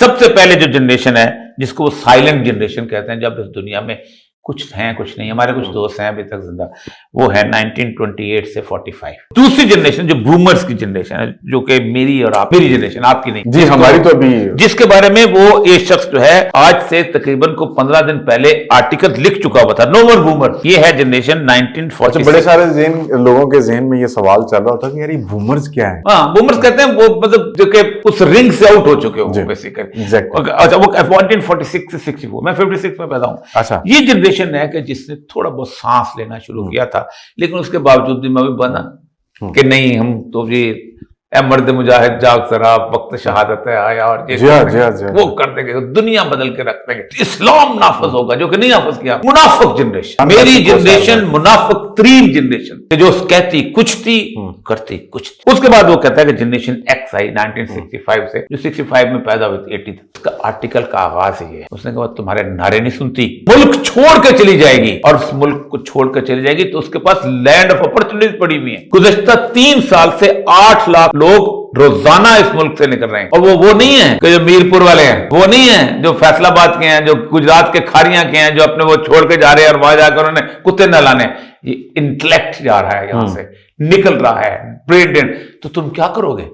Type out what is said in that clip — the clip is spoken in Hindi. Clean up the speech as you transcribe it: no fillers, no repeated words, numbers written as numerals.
सबसे पहले जो जनरेशन है जिसको वो साइलेंट जनरेशन कहते हैं, जब इस दुनिया में कुछ हैं कुछ नहीं, हमारे कुछ दोस्त हैं अभी तक जिंदा, वो है 1928 से 45। दूसरी जनरेशन जो बूमर्स की जनरेशन है, जो कि मेरी और आप, मेरी जनरेशन, आपकी नहीं जी, हमारी तो अभी, जिसके बारे में वो एक शख्स जो है आज से तकरीबन को 15 दिन पहले आर्टिकल लिख चुका हुआ था, नो मोर बूमर। ये है जनरेशन 1946। बड़े सारे लोगों के जहन में ये सवाल चल रहा था कि यार ये बूमर्स क्या है। हाँ, बूमर्स कहते हैं वो मतलब जो कि उस रिंग से आउट हो चुके हो बेसिकली। अच्छा, वो 1946 से 64, मैं 56 में पैदा हूं। अच्छा, ये जनरेशन है कि जिसने थोड़ा बहुत सांस लेना शुरू किया था, लेकिन उसके बावजूद भी मैं भी बना कि नहीं, हम तो ये ए मर्द मुजाहिद जाग जरा, वक्त शहादत है आया और ये वो कर देंगे, दुनिया बदल के रख देंगे, इस्लाम नाफज होगा, जो कि नहीं नाफज किया। मुनाफिक जनरेशन, मेरी जनरेशन मुनाफिक तरीन जनरेशन, जो कहती कुछ थी करती कुछ थी। उसके बाद वो कहता है कि जनरेशन एक्स आई 1965 से, जो 65 में पैदा हुई थी 80 तक। उसका आर्टिकल का आगाज ही है, उसने कहा तुम्हारे नारे नहीं सुनती, मुल्क छोड़ के चली जाएगी, और उस मुल्क को छोड़ कर चली जाएगी तो उसके पास लैंड ऑफ अपॉर्चुनिटीज पड़ी हुई है। गुज़श्ता 3 साल से 8 लाख लोग रोजाना इस मुल्क से निकल रहे हैं, और वो नहीं है कि जो मीरपुर वाले हैं, वो नहीं है जो फैसलाबाद के हैं, जो गुजरात के खारियां के हैं, जो अपने वो छोड़ के जा रहे हैं और वहां जाकर उन्होंने कुत्ते न लाने। ये इंटेलेक्ट जा रहा है, यहां से निकल रहा है, ब्रेन। तो तुम क्या करोगे?